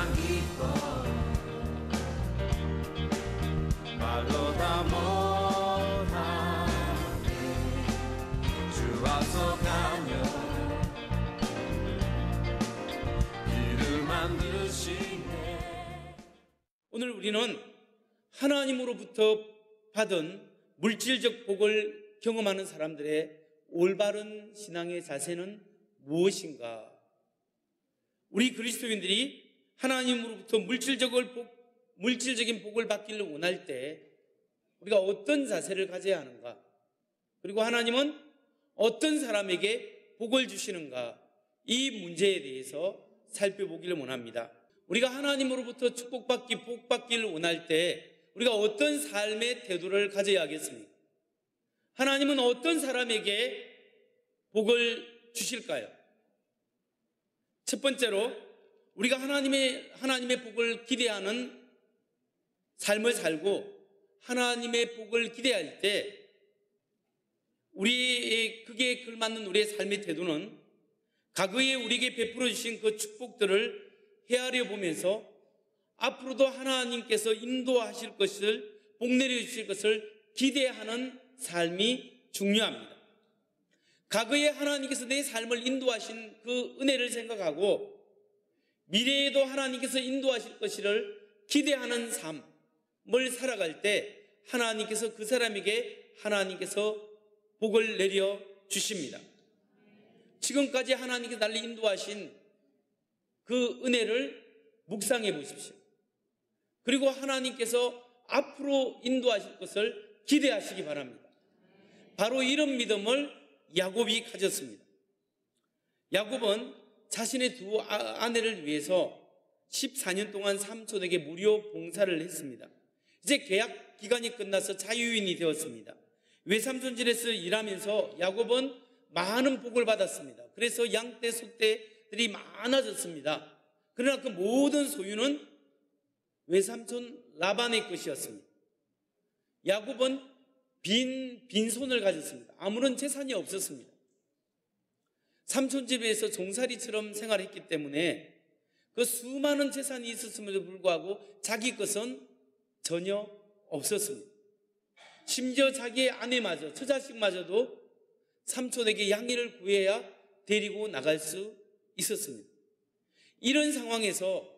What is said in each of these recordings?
참 기뻐 말로 다 못하네 주 앞서 가며 길을 만드시네. 오늘 우리는 하나님으로부터 받은 물질적 복을 경험하는 사람들의 올바른 신앙의 자세는 무엇인가? 우리 그리스도인들이 하나님으로부터 물질적인 복을 받기를 원할 때 우리가 어떤 자세를 가져야 하는가? 그리고 하나님은 어떤 사람에게 복을 주시는가? 이 문제에 대해서 살펴보기를 원합니다. 우리가 하나님으로부터 축복받기, 복받기를 원할 때 우리가 어떤 삶의 태도를 가져야 하겠습니까? 하나님은 어떤 사람에게 복을 주실까요? 첫 번째로 우리가 하나님의 복을 기대하는 삶을 살고 하나님의 복을 기대할 때 그게 걸맞는 우리의 삶의 태도는 과거에 우리에게 베풀어 주신 그 축복들을 헤아려 보면서 앞으로도 하나님께서 인도하실 것을, 복 내려주실 것을 기대하는 삶이 중요합니다. 과거에 하나님께서 내 삶을 인도하신 그 은혜를 생각하고 미래에도 하나님께서 인도하실 것을 기대하는 삶을 살아갈 때 하나님께서 그 사람에게 하나님께서 복을 내려 주십니다. 지금까지 하나님께서 나를 인도하신 그 은혜를 묵상해 보십시오. 그리고 하나님께서 앞으로 인도하실 것을 기대하시기 바랍니다. 바로 이런 믿음을 야곱이 가졌습니다. 야곱은 자신의 두 아내를 위해서 14년 동안 삼촌에게 무료 봉사를 했습니다. 이제 계약 기간이 끝나서 자유인이 되었습니다. 외삼촌집에서 일하면서 야곱은 많은 복을 받았습니다. 그래서 양떼, 소떼들이 많아졌습니다. 그러나 그 모든 소유는 외삼촌 라반의 것이었습니다. 야곱은 빈손을 가졌습니다. 아무런 재산이 없었습니다. 삼촌 집에서 종살이처럼 생활했기 때문에 그 수많은 재산이 있었음에도 불구하고 자기 것은 전혀 없었습니다. 심지어 자기의 아내마저, 처자식마저도 삼촌에게 양해를 구해야 데리고 나갈 수 있었습니다. 이런 상황에서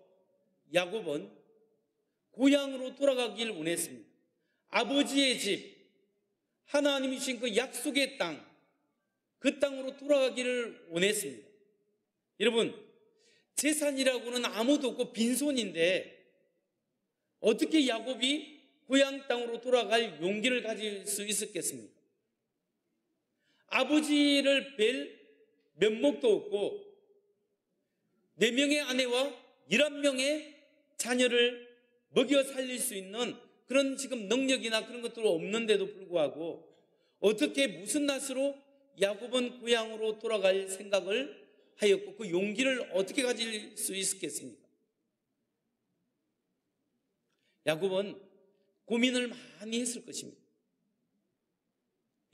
야곱은 고향으로 돌아가길 원했습니다. 아버지의 집, 하나님이 주신 그 약속의 땅, 그 땅으로 돌아가기를 원했습니다. 여러분, 재산이라고는 아무도 없고 빈손인데 어떻게 야곱이 고향 땅으로 돌아갈 용기를 가질 수 있었겠습니까? 아버지를 뵐 면목도 없고 4명의 아내와 11명의 자녀를 먹여 살릴 수 있는 그런 지금 능력이나 그런 것도 없는데도 불구하고 어떻게 무슨 낯으로 야곱은 고향으로 돌아갈 생각을 하였고 그 용기를 어떻게 가질 수 있었겠습니까? 야곱은 고민을 많이 했을 것입니다.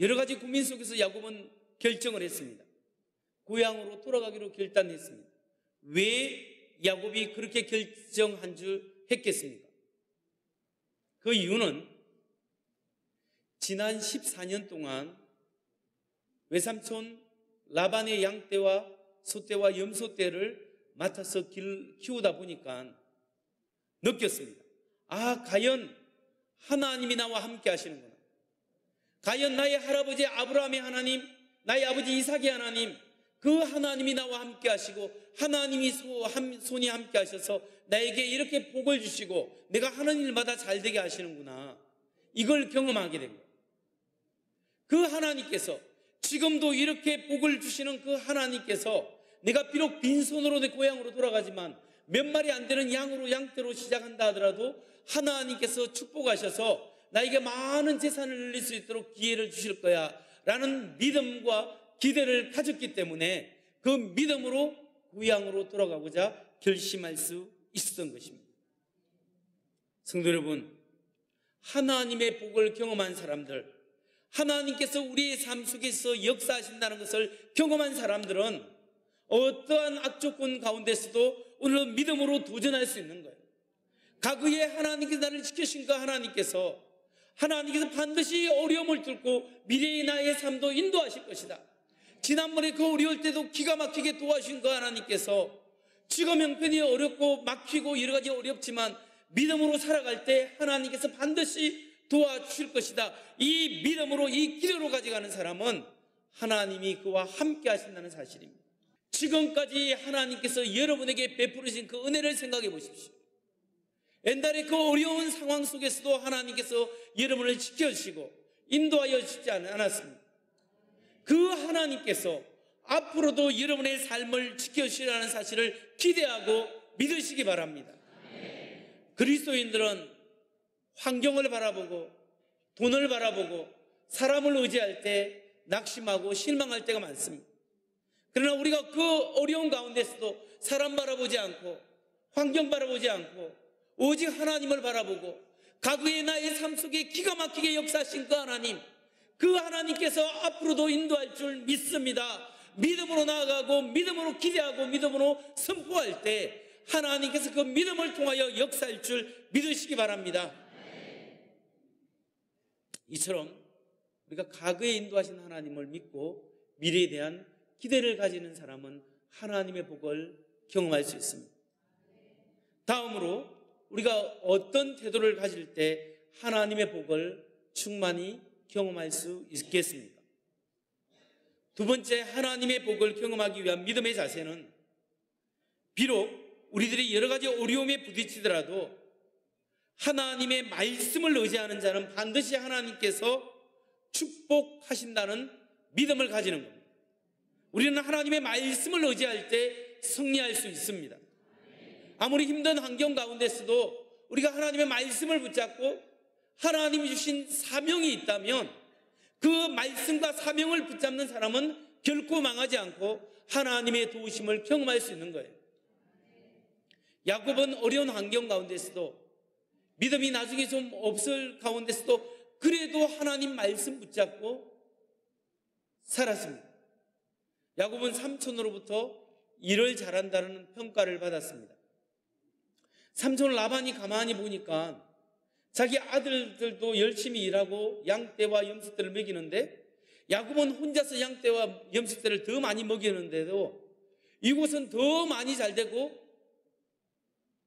여러 가지 고민 속에서 야곱은 결정을 했습니다. 고향으로 돌아가기로 결단했습니다. 왜 야곱이 그렇게 결정한 줄 했겠습니까? 그 이유는 지난 14년 동안 외삼촌 라반의 양떼와 소떼와 염소떼를 맡아서 키우다 보니까 느꼈습니다. 아, 과연 하나님이 나와 함께 하시는구나. 과연 나의 할아버지 아브라함의 하나님, 나의 아버지 이삭의 하나님, 그 하나님이 나와 함께 하시고 하나님이 손이 함께 하셔서 나에게 이렇게 복을 주시고 내가 하는 일마다 잘 되게 하시는구나. 이걸 경험하게 된 거예요. 그 하나님께서 지금도 이렇게 복을 주시는 그 하나님께서 내가 비록 빈손으로 내 고향으로 돌아가지만 몇 마리 안 되는 양떼로 시작한다 하더라도 하나님께서 축복하셔서 나에게 많은 재산을 늘릴 수 있도록 기회를 주실 거야 라는 믿음과 기대를 가졌기 때문에 그 믿음으로 고향으로 돌아가고자 결심할 수 있었던 것입니다. 성도 여러분, 하나님의 복을 경험한 사람들, 하나님께서 우리의 삶 속에서 역사하신다는 것을 경험한 사람들은 어떠한 악조건 가운데서도 오늘은 믿음으로 도전할 수 있는 거예요. 과거에 하나님께서 나를 지켜신 그 하나님께서 반드시 어려움을 뚫고 미래의 나의 삶도 인도하실 것이다. 지난번에 그 어려울 때도 기가 막히게 도와주신 그 하나님께서 지금 형편이 어렵고 막히고 여러 가지 어렵지만 믿음으로 살아갈 때 하나님께서 반드시 도와주실 것이다. 이 믿음으로 이 기도로 가져가는 사람은 하나님이 그와 함께 하신다는 사실입니다. 지금까지 하나님께서 여러분에게 베풀으신 그 은혜를 생각해 보십시오. 옛날에 그 어려운 상황 속에서도 하나님께서 여러분을 지켜주시고 인도하여 주시지 않았습니다. 그 하나님께서 앞으로도 여러분의 삶을 지켜주시라는 사실을 기대하고 믿으시기 바랍니다. 그리스도인들은 환경을 바라보고 돈을 바라보고 사람을 의지할 때 낙심하고 실망할 때가 많습니다. 그러나 우리가 그 어려운 가운데서도 사람 바라보지 않고 환경 바라보지 않고 오직 하나님을 바라보고 과거의 나의 삶 속에 기가 막히게 역사하신 그 하나님께서 앞으로도 인도할 줄 믿습니다. 믿음으로 나아가고 믿음으로 기대하고 믿음으로 선포할 때 하나님께서 그 믿음을 통하여 역사할 줄 믿으시기 바랍니다. 이처럼 우리가 과거에 인도하신 하나님을 믿고 미래에 대한 기대를 가지는 사람은 하나님의 복을 경험할 수 있습니다. 다음으로 우리가 어떤 태도를 가질 때 하나님의 복을 충만히 경험할 수 있겠습니까? 두 번째, 하나님의 복을 경험하기 위한 믿음의 자세는 비록 우리들이 여러 가지 어려움에 부딪히더라도 하나님의 말씀을 의지하는 자는 반드시 하나님께서 축복하신다는 믿음을 가지는 겁니다. 우리는 하나님의 말씀을 의지할 때 승리할 수 있습니다. 아무리 힘든 환경 가운데서도 우리가 하나님의 말씀을 붙잡고 하나님이 주신 사명이 있다면 그 말씀과 사명을 붙잡는 사람은 결코 망하지 않고 하나님의 도우심을 경험할 수 있는 거예요. 야곱은 어려운 환경 가운데서도 믿음이 나중에 좀 없을 가운데서도 그래도 하나님 말씀 붙잡고 살았습니다. 야곱은 삼촌으로부터 일을 잘한다는 평가를 받았습니다. 삼촌 라반이 가만히 보니까 자기 아들들도 열심히 일하고 양떼와 염소떼를 먹이는데 야곱은 혼자서 양떼와 염소떼를 더 많이 먹이는데도 이곳은 더 많이 잘 되고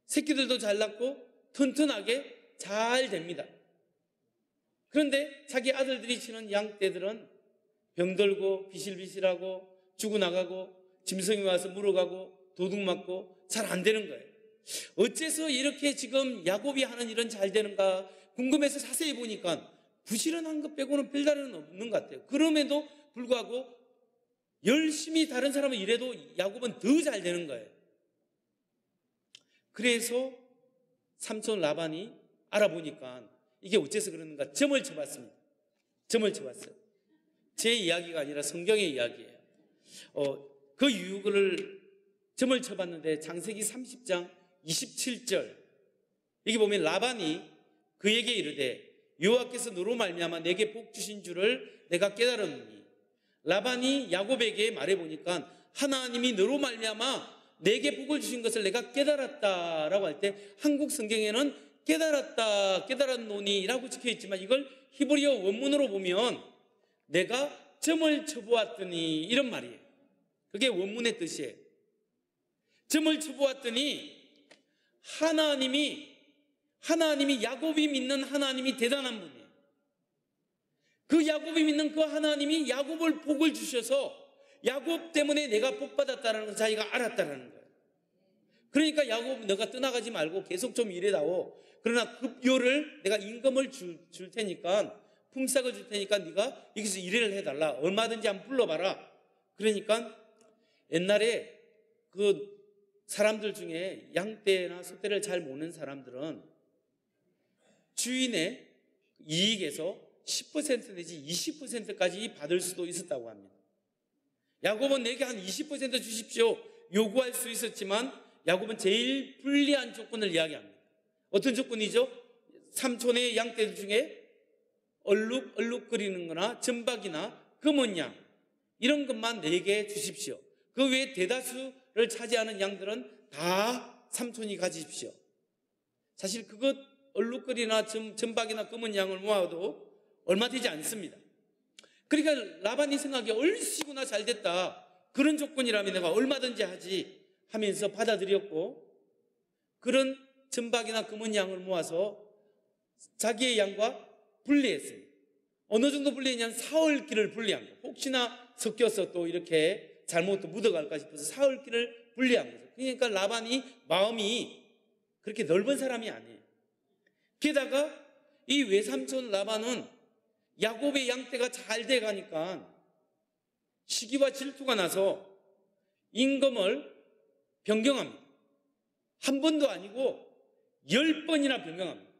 새끼들도 잘 낳고 튼튼하게 잘 됩니다. 그런데 자기 아들들이 치는 양떼들은 병들고 비실비실하고 죽어나가고 짐승이 와서 물어가고 도둑 맞고 잘 안 되는 거예요. 어째서 이렇게 지금 야곱이 하는 일은 잘 되는가 궁금해서 자세히 보니까 부지런한 것 빼고는 별다른 없는 것 같아요. 그럼에도 불구하고 열심히 다른 사람은 일해도 야곱은 더 잘 되는 거예요. 그래서 삼촌 라반이 알아보니까 이게 어째서 그러는가 점을 쳐봤습니다. 점을 쳐봤어요. 제 이야기가 아니라 성경의 이야기예요. 그 이유를 점을 쳐봤는데 창세기 30장 27절 여기 보면 라반이 그에게 이르되 여호와께서 너로 말미암아 내게 복 주신 줄을 내가 깨달았노니 라반이 야곱에게 말해보니까 하나님이 너로 말미암아 내게 복을 주신 것을 내가 깨달았다라고 할 때 한국 성경에는 깨달았노니 라고 적혀있지만 이걸 히브리어 원문으로 보면 내가 점을 쳐보았더니 이런 말이에요. 그게 원문의 뜻이에요. 점을 쳐보았더니 하나님이 야곱이 믿는 하나님이 대단한 분이에요. 그 야곱이 믿는 그 하나님이 야곱을 복을 주셔서 야곱 때문에 내가 복 받았다는 걸 자기가 알았다는 거예요. 그러니까 야곱 너가 떠나가지 말고 계속 좀 일해다오. 그러나 급료를 내가 임금을 줄 테니까 품삯을 줄 테니까 네가 여기서 일을 해달라. 얼마든지 한번 불러봐라. 그러니까 옛날에 그 사람들 중에 양떼나 소떼를 잘 모는 사람들은 주인의 이익에서 10% 내지 20%까지 받을 수도 있었다고 합니다. 야곱은 내게 한 20% 주십시오 요구할 수 있었지만 야곱은 제일 불리한 조건을 이야기합니다. 어떤 조건이죠? 삼촌의 양떼들 중에 얼룩거리는 거나 점박이나 검은 양 이런 것만 내게 주십시오. 그 외에 대다수를 차지하는 양들은 다 삼촌이 가지십시오. 사실 그것 얼룩거리나 점박이나 검은 양을 모아도 얼마 되지 않습니다. 그러니까 라반이 생각해 얼씨구나 잘됐다. 그런 조건이라면 내가 얼마든지 하지 하면서 받아들였고, 그런 점박이나 검은 양을 모아서 자기의 양과 분리했습니다. 어느 정도 분리했냐면 사흘길을 분리한 거예요. 혹시나 섞여서 또 이렇게 잘못 또 묻어갈까 싶어서 사흘길을 분리한 거죠. 그러니까 라반이 마음이 그렇게 넓은 사람이 아니에요. 게다가 이 외삼촌 라반은 야곱의 양떼가 잘 돼가니까 시기와 질투가 나서 임금을 변경합니다. 한 번도 아니고 10번이나 변경합니다.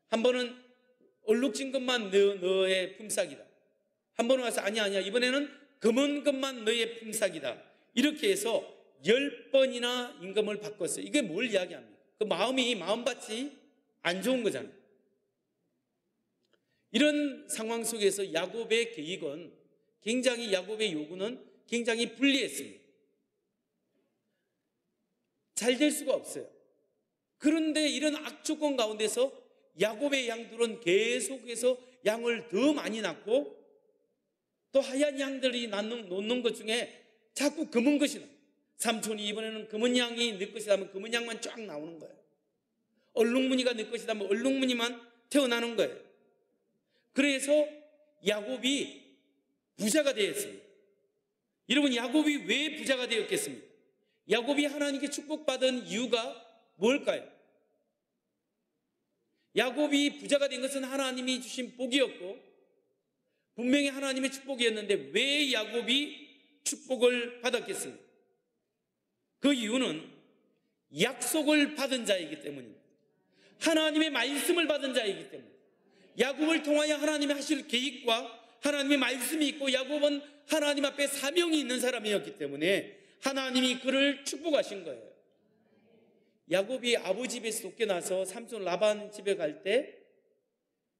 한 번은 얼룩진 것만 너의 품삯이다. 한 번은 와서 아니야 이번에는 검은 것만 너의 품삯이다. 이렇게 해서 10번이나 임금을 바꿨어요. 이게 뭘 이야기합니까? 그 마음밭이 안 좋은 거잖아요. 이런 상황 속에서 야곱의 계획은 굉장히, 야곱의 요구는 굉장히 불리했습니다. 잘 될 수가 없어요. 그런데 이런 악조건 가운데서 야곱의 양들은 계속해서 양을 더 많이 낳고, 또 하얀 양들이 놓는 것 중에 자꾸 검은 것이 나요. 삼촌이 이번에는 검은 양이 내 것이다 하면 검은 양만 쫙 나오는 거예요. 얼룩무늬가 내 것이다 하면 얼룩무늬만 태어나는 거예요. 그래서 야곱이 부자가 되었습니다. 여러분, 야곱이 왜 부자가 되었겠습니까? 야곱이 하나님께 축복받은 이유가 뭘까요? 야곱이 부자가 된 것은 하나님이 주신 복이었고 분명히 하나님의 축복이었는데 왜 야곱이 축복을 받았겠습니까? 그 이유는 약속을 받은 자이기 때문입니다. 하나님의 말씀을 받은 자이기 때문입니다. 야곱을 통하여 하나님이 하실 계획과 하나님의 말씀이 있고, 야곱은 하나님 앞에 사명이 있는 사람이었기 때문에 하나님이 그를 축복하신 거예요. 야곱이 아버지 집에서 쫓겨나서 삼촌 라반 집에 갈 때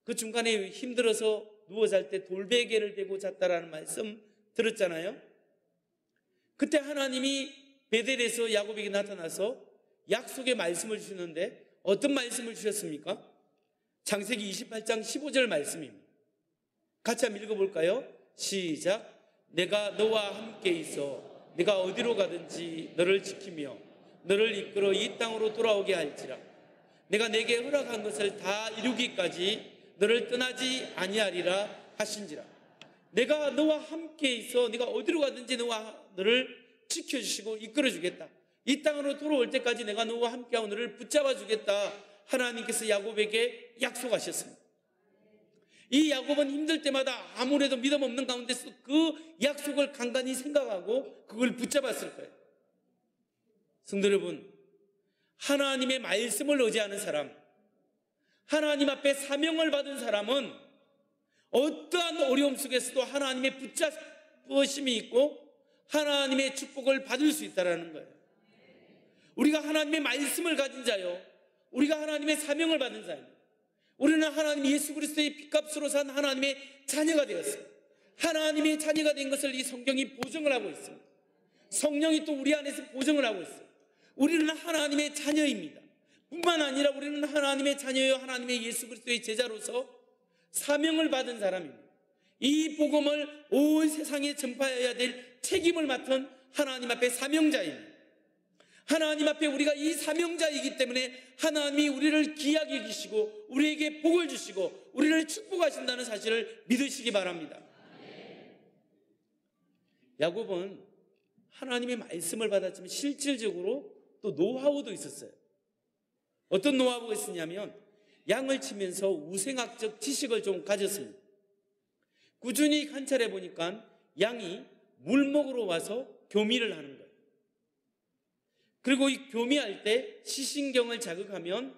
그 중간에 힘들어서 누워 잘 때 돌베개를 대고 잤다라는 말씀 들었잖아요. 그때 하나님이 베델에서 야곱에게 나타나서 약속의 말씀을 주시는데 어떤 말씀을 주셨습니까? 창세기 28장 15절 말씀입니다. 같이 한번 읽어볼까요? 시작. 내가 너와 함께 있어 네가 어디로 가든지 너를 지키며 너를 이끌어 이 땅으로 돌아오게 할지라. 내가 내게 허락한 것을 다 이루기까지 너를 떠나지 아니하리라 하신지라. 내가 너와 함께 있어 네가 어디로 가든지 너를 지켜주시고 이끌어주겠다. 이 땅으로 돌아올 때까지 내가 너와 함께하고 너를 붙잡아주겠다. 하나님께서 야곱에게 약속하셨습니다. 이 야곱은 힘들 때마다 아무래도 믿음 없는 가운데서 그 약속을 간간히 생각하고 그걸 붙잡았을 거예요. 성도 여러분, 하나님의 말씀을 의지하는 사람, 하나님 앞에 사명을 받은 사람은 어떠한 어려움 속에서도 하나님의 붙잡으심이 있고 하나님의 축복을 받을 수 있다는 거예요. 우리가 하나님의 말씀을 가진 자요, 우리가 하나님의 사명을 받은 자입니다. 우리는 하나님 예수 그리스도의 핏값으로 산 하나님의 자녀가 되었어요. 하나님의 자녀가 된 것을 이 성경이 보증을 하고 있습니다. 성령이 또 우리 안에서 보증을 하고 있어요. 우리는 하나님의 자녀입니다. 뿐만 아니라 우리는 하나님의 자녀요 하나님의 예수 그리스도의 제자로서 사명을 받은 사람입니다. 이 복음을 온 세상에 전파해야 될 책임을 맡은 하나님 앞에 사명자입니다. 하나님 앞에 우리가 이 사명자이기 때문에 하나님이 우리를 귀하게 여기시고 우리에게 복을 주시고 우리를 축복하신다는 사실을 믿으시기 바랍니다. 야곱은 하나님의 말씀을 받았지만 실질적으로 또 노하우도 있었어요. 어떤 노하우가 있었냐면 양을 치면서 우생학적 지식을 좀 가졌습니다. 꾸준히 관찰해 보니까 양이 물 먹으러 와서 교미를 하는 거예요. 그리고 이 교미할 때 시신경을 자극하면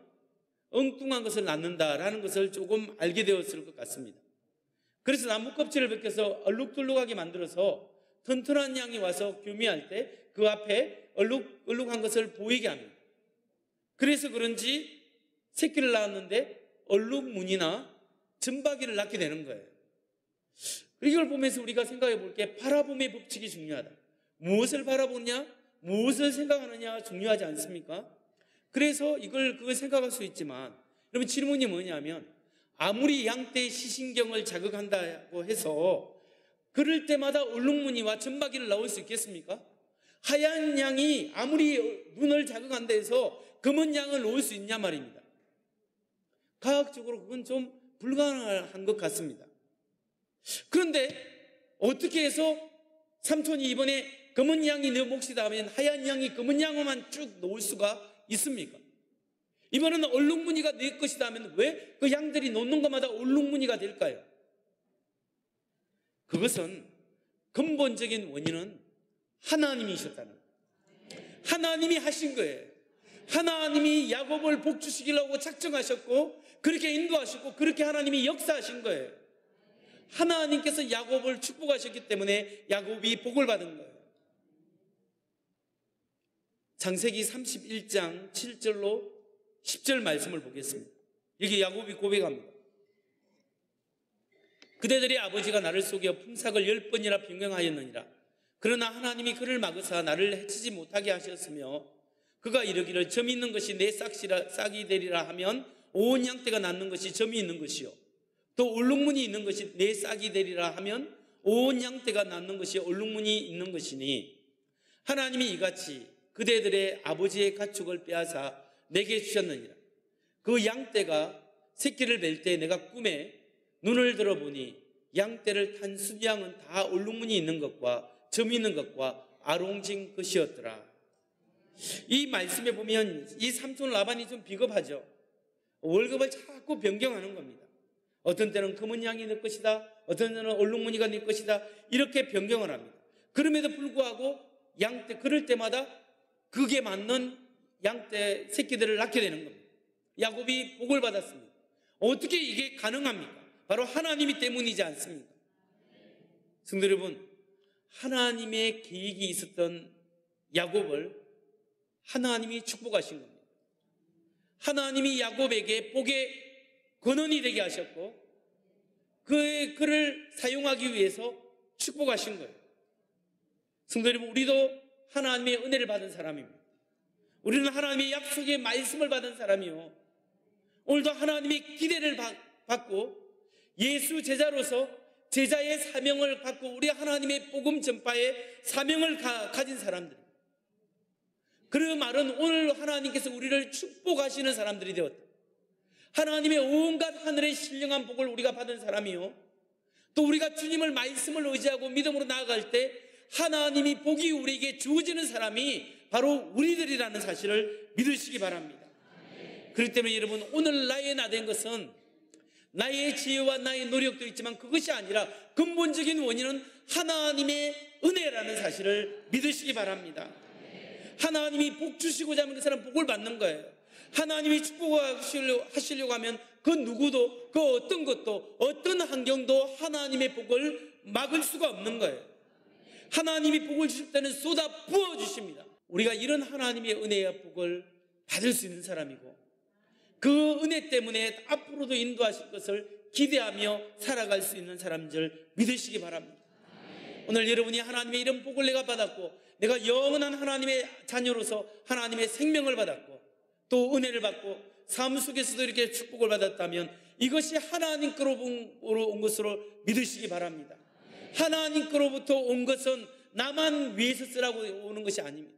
엉뚱한 것을 낳는다라는 것을 조금 알게 되었을 것 같습니다. 그래서 나무 껍질을 벗겨서 얼룩덜룩하게 만들어서 튼튼한 양이 와서 교미할 때 그 앞에 얼룩한 것을 보이게 합니다. 그래서 그런지 새끼를 낳았는데 얼룩무늬나 점박이를 낳게 되는 거예요. 이걸 보면서 우리가 생각해 볼 게 바라봄의 법칙이 중요하다. 무엇을 바라보냐? 무엇을 생각하느냐 중요하지 않습니까? 그래서 그걸 생각할 수 있지만, 여러분 질문이 뭐냐면, 아무리 양떼의 시신경을 자극한다고 해서 그럴 때마다 얼룩무늬와 점막이를 나올 수 있겠습니까? 하얀 양이 아무리 눈을 자극한다 해서 검은 양을 놓을 수 있냐 말입니다. 과학적으로 그건 좀 불가능한 것 같습니다. 그런데 어떻게 해서 삼촌이 이번에 검은 양이 내 몫이다 하면 하얀 양이 검은 양만 쭉 놓을 수가 있습니까? 이번에는 얼룩무늬가 내 것이다 하면 왜 그 양들이 놓는 것마다 얼룩무늬가 될까요? 그것은 근본적인 원인은 하나님이셨다는 거예요. 하나님이 하신 거예요. 하나님이 야곱을 복주시키려고 작정하셨고 그렇게 인도하셨고 그렇게 하나님이 역사하신 거예요. 하나님께서 야곱을 축복하셨기 때문에 야곱이 복을 받은 거예요. 창세기 31장 7절로 10절 말씀을 보겠습니다. 여기 야곱이 고백합니다. 그대들의 아버지가 나를 속여 품삯을 10번이나 변경하였느니라. 그러나 하나님이 그를 막으사 나를 해치지 못하게 하셨으며 그가 이르기를 점이 있는 것이 내 싹이 되리라 하면 온 양떼가 낳는 것이 점이 있는 것이요 또 얼룩무늬 있는 것이 내 싹이 되리라 하면 온 양떼가 낳는 것이 얼룩무늬 있는 것이니 하나님이 이같이 그대들의 아버지의 가축을 빼앗아 내게 주셨느니라. 그 양떼가 새끼를 뵐 때 내가 꿈에 눈을 들어보니 양떼를 탄 순양은 다 얼룩무늬 있는 것과 점이 있는 것과 아롱진 것이었더라. 이 말씀에 보면 이 삼촌 라반이 좀 비겁하죠. 월급을 자꾸 변경하는 겁니다. 어떤 때는 검은 양이 내 것이다, 어떤 때는 얼룩무늬가 내 것이다, 이렇게 변경을 합니다. 그럼에도 불구하고 양떼 그럴 때마다 그게 맞는 양떼 새끼들을 낳게 되는 겁니다. 야곱이 복을 받았습니다. 어떻게 이게 가능합니까? 바로 하나님이 때문이지 않습니까? 성도 여러분, 하나님의 계획이 있었던 야곱을 하나님이 축복하신 겁니다. 하나님이 야곱에게 복의 근원이 되게 하셨고 그를 사용하기 위해서 축복하신 거예요. 성도 여러분, 우리도 하나님의 은혜를 받은 사람입니다. 우리는 하나님의 약속의 말씀을 받은 사람이요, 오늘도 하나님의 기대를 받고 예수 제자로서 제자의 사명을 갖고 우리 하나님의 복음 전파의 사명을 가진 사람들. 그 말은 오늘 하나님께서 우리를 축복하시는 사람들이 되었다. 하나님의 온갖 하늘의 신령한 복을 우리가 받은 사람이요, 또 우리가 주님을 말씀을 의지하고 믿음으로 나아갈 때 하나님이 복이 우리에게 주어지는 사람이 바로 우리들이라는 사실을 믿으시기 바랍니다. 그렇기 때문에 여러분, 오늘 나의 나 된 것은 나의 지혜와 나의 노력도 있지만 그것이 아니라 근본적인 원인은 하나님의 은혜라는 사실을 믿으시기 바랍니다. 하나님이 복 주시고자 하면 그 사람 복을 받는 거예요. 하나님이 축복하시려고 하면 그 누구도 그 어떤 것도 어떤 환경도 하나님의 복을 막을 수가 없는 거예요. 하나님이 복을 주실 때는 쏟아 부어주십니다. 우리가 이런 하나님의 은혜와 복을 받을 수 있는 사람이고 그 은혜 때문에 앞으로도 인도하실 것을 기대하며 살아갈 수 있는 사람들 믿으시기 바랍니다. 오늘 여러분이 하나님의 이런 복을 내가 받았고 내가 영원한 하나님의 자녀로서 하나님의 생명을 받았고 또 은혜를 받고 삶 속에서도 이렇게 축복을 받았다면 이것이 하나님께로부터 온 것으로 믿으시기 바랍니다. 하나님께로부터 온 것은 나만 위해서 쓰라고 오는 것이 아닙니다.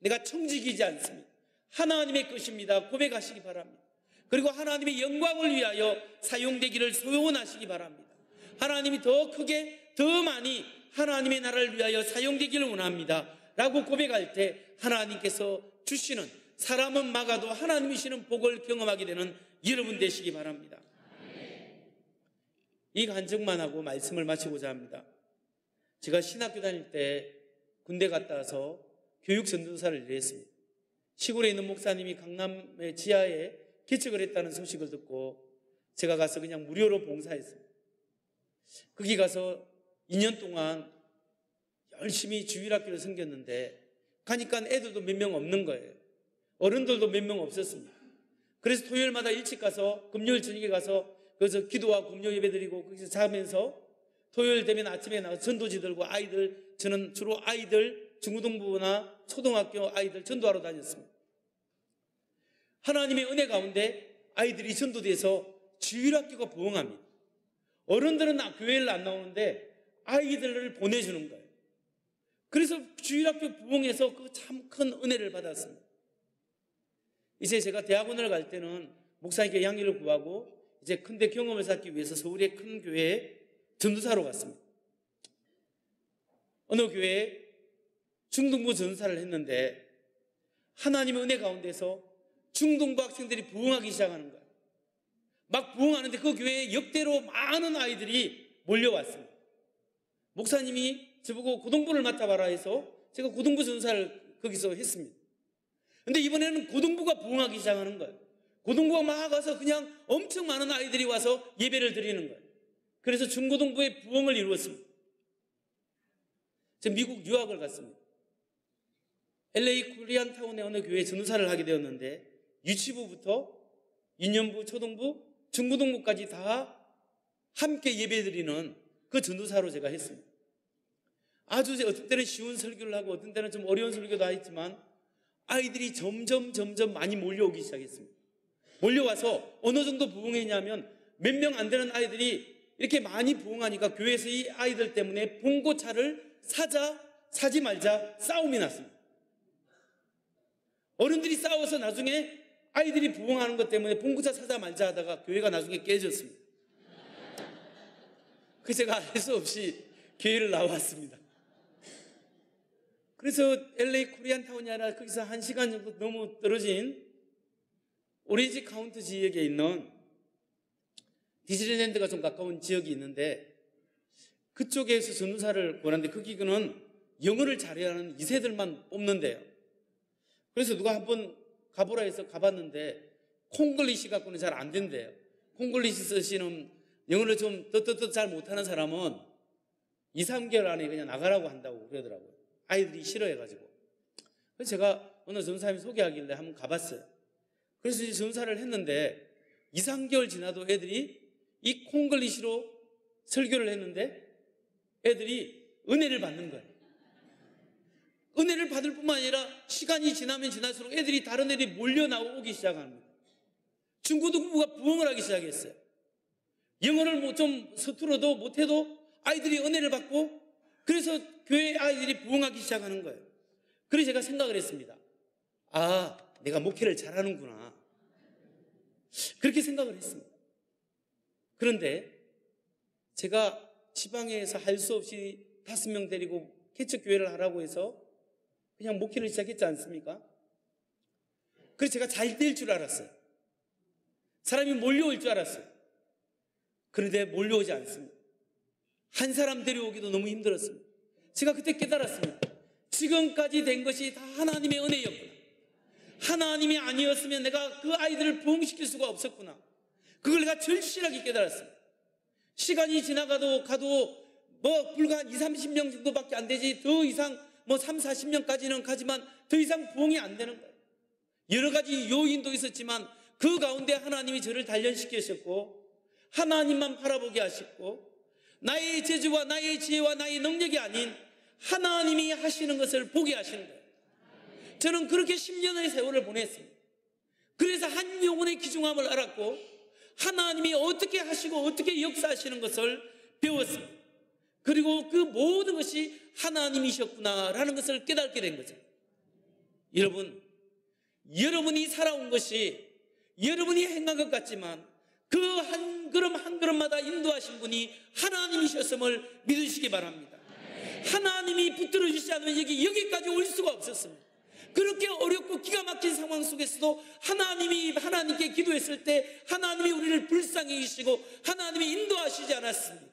내가 청지기지 않습니다. 하나님의 것입니다. 고백하시기 바랍니다. 그리고 하나님의 영광을 위하여 사용되기를 소원하시기 바랍니다. 하나님이 더 크게 더 많이 하나님의 나라를 위하여 사용되기를 원합니다 라고 고백할 때 하나님께서 주시는, 사람은 막아도 하나님이 주시는 복을 경험하게 되는 여러분 되시기 바랍니다. 이 간증만 하고 말씀을 마치고자 합니다. 제가 신학교 다닐 때 군대 갔다 와서 교육선교사를 일했습니다. 시골에 있는 목사님이 강남의 지하에 개척을 했다는 소식을 듣고 제가 가서 그냥 무료로 봉사했습니다. 거기 가서 2년 동안 열심히 주일학교를 섬겼는데 가니까 애들도 몇 명 없는 거예요. 어른들도 몇 명 없었습니다. 그래서 토요일마다 일찍 가서 금요일 저녁에 가서 거기서 기도하고 금요 예배 드리고 거기서 자면서 토요일 되면 아침에 나가서 전도지 들고 아이들, 저는 주로 아이들 중고등부나 초등학교 아이들 전도하러 다녔습니다. 하나님의 은혜 가운데 아이들이 전도돼서 주일학교가 부흥합니다. 어른들은 교회를 안 나오는데 아이들을 보내주는 거예요. 그래서 주일학교 부흥에서 그 참 큰 은혜를 받았습니다. 이제 제가 대학원을 갈 때는 목사님께 양해를 구하고 이제 큰데 경험을 쌓기 위해서 서울의 큰 교회에 전도사로 갔습니다. 어느 교회에 중등부 전도사를 했는데 하나님의 은혜 가운데서 중등부 학생들이 부흥하기 시작하는 거예요. 막 부흥하는데 그 교회에 역대로 많은 아이들이 몰려왔습니다. 목사님이 저보고 고등부를 맡아봐라 해서 제가 고등부 전도사를 거기서 했습니다. 근데 이번에는 고등부가 부흥하기 시작하는 거예요. 고등부가 막 와서 그냥 엄청 많은 아이들이 와서 예배를 드리는 거예요. 그래서 중고등부의 부흥을 이루었습니다. 제가 미국 유학을 갔습니다. LA 코리안타운의 어느 교회에 전도사를 하게 되었는데 유치부부터 유년부, 초등부, 중고등부까지 다 함께 예배드리는 그 전도사로 제가 했습니다. 아주 어떤 때는 쉬운 설교를 하고 어떤 때는 좀 어려운 설교도 했지만 아이들이 점점 많이 몰려오기 시작했습니다. 몰려와서 어느 정도 부흥했냐면 몇 명 안 되는 아이들이 이렇게 많이 부흥하니까 교회에서 이 아이들 때문에 봉고차를 사지 말자 싸움이 났습니다. 어른들이 싸워서 나중에 아이들이 부흥하는 것 때문에 봉고차 사자 말자 하다가 교회가 나중에 깨졌습니다. 그래서 제가 알 수 없이 교회를 나왔습니다. 그래서 LA 코리안타운이 아니라 거기서 1시간 정도 너무 떨어진 오렌지 카운티 지역에 있는 디즈니랜드가 좀 가까운 지역이 있는데 그쪽에서 전도사를 권하는데 거기는 영어를 잘해야 하는 2세들만 뽑는데요. 그래서 누가 한번 가보라 해서 가봤는데 콩글리시 갖고는 잘 안 된대요. 콩글리시 쓰시는 영어를 좀 떳떳 잘 못하는 사람은 2, 3개월 안에 그냥 나가라고 한다고 그러더라고요. 아이들이 싫어해가지고. 그래서 제가 어느 전사님이 소개하길래 한번 가봤어요. 그래서 이제 전사를 했는데 2, 3개월 지나도 애들이 이 콩글리시로 설교를 했는데 애들이 은혜를 받는 거예요. 은혜를 받을 뿐만 아니라 시간이 지나면 지날수록 애들이 다른 애들이 몰려 나오기 시작합니다. 중고등부가 부흥을 하기 시작했어요. 영어를 뭐 좀 서툴어도 못해도 아이들이 은혜를 받고 그래서 교회 아이들이 부흥하기 시작하는 거예요. 그래서 제가 생각을 했습니다. 아, 내가 목회를 잘하는구나. 그렇게 생각을 했습니다. 그런데 제가 지방에서 할 수 없이 5명 데리고 개척교회를 하라고 해서 그냥 목회를 시작했지 않습니까? 그래서 제가 잘 될 줄 알았어요. 사람이 몰려올 줄 알았어요. 그런데 몰려오지 않습니다. 한 사람 데려오기도 너무 힘들었습니다. 제가 그때 깨달았습니다. 지금까지 된 것이 다 하나님의 은혜였구나. 하나님이 아니었으면 내가 그 아이들을 부흥시킬 수가 없었구나. 그걸 내가 절실하게 깨달았습니다. 시간이 지나가도 뭐 불과 한 2, 30명 정도밖에 안 되지 더 이상 뭐 3, 40명까지는 가지만 더 이상 부흥이 안 되는 거예요. 여러 가지 요인도 있었지만 그 가운데 하나님이 저를 단련시키셨고 하나님만 바라보게 하셨고 나의 재주와 나의 지혜와 나의 능력이 아닌 하나님이 하시는 것을 보게 하시는 거예요. 저는 그렇게 10년의 세월을 보냈습니다. 그래서 한 영혼의 귀중함을 알았고 하나님이 어떻게 하시고 어떻게 역사하시는 것을 배웠습니다. 그리고 그 모든 것이 하나님이셨구나라는 것을 깨닫게 된 거죠. 여러분이 살아온 것이 여러분이 행한 것 같지만 그 한 걸음 한 걸음마다 인도하신 분이 하나님이셨음을 믿으시기 바랍니다. 하나님이 붙들어 주시지 않으면 여기까지 올 수가 없었습니다. 그렇게 어렵고 기가 막힌 상황 속에서도 하나님께 기도했을 때 하나님이 우리를 불쌍히 여기시고 하나님이 인도하시지 않았습니다.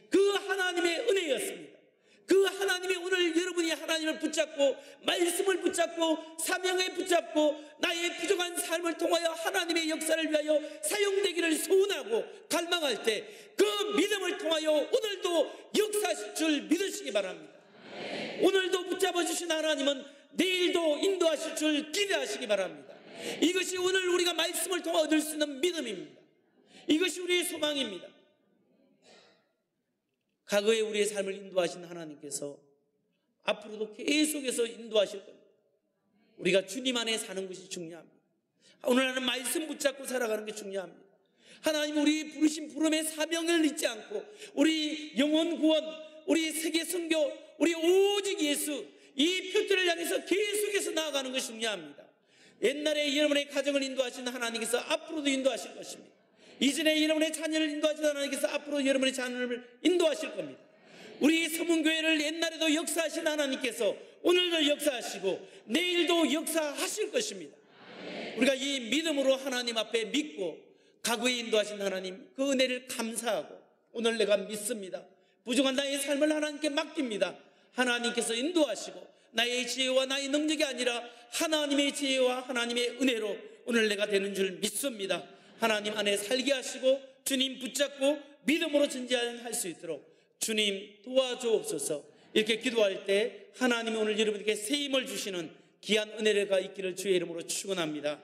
그 하나님의 은혜였습니다. 그 하나님이 오늘 여러분이 하나님을 붙잡고 말씀을 붙잡고 사명에 붙잡고 나의 부족한 삶을 통하여 하나님의 역사를 위하여 사용되기를 소원하고 갈망할 때 그 믿음을 통하여 오늘도 역사하실 줄 믿으시기 바랍니다. 오늘도 붙잡아 주신 하나님은 내일도 인도하실 줄 기대하시기 바랍니다. 이것이 오늘 우리가 말씀을 통해 얻을 수 있는 믿음입니다. 이것이 우리의 소망입니다. 과거에 우리의 삶을 인도하신 하나님께서 앞으로도 계속해서 인도하실 겁니다. 우리가 주님 안에 사는 것이 중요합니다. 오늘 하는 말씀 붙잡고 살아가는 게 중요합니다. 하나님 우리 부르신 부름의 사명을 잊지 않고 우리 영혼 구원, 우리 세계 선교, 우리 오직 예수 이 표들을 향해서 계속해서 나아가는 것이 중요합니다. 옛날에 여러분의 가정을 인도하신 하나님께서 앞으로도 인도하실 것입니다. 이전에 여러분의 자녀를 인도하신 하나님께서 앞으로 여러분의 자녀를 인도하실 겁니다. 우리 서문교회를 옛날에도 역사하신 하나님께서 오늘도 역사하시고 내일도 역사하실 것입니다. 우리가 이 믿음으로 하나님 앞에 믿고 과거에 인도하신 하나님 그 은혜를 감사하고 오늘 내가 믿습니다. 부족한 나의 삶을 하나님께 맡깁니다. 하나님께서 인도하시고 나의 지혜와 나의 능력이 아니라 하나님의 지혜와 하나님의 은혜로 오늘 내가 되는 줄 믿습니다. 하나님 안에 살게 하시고 주님 붙잡고 믿음으로 전진할 수 있도록 주님 도와주옵소서. 이렇게 기도할 때 하나님이 오늘 여러분에게 새 힘을 주시는 귀한 은혜가 있기를 주의 이름으로 축원합니다.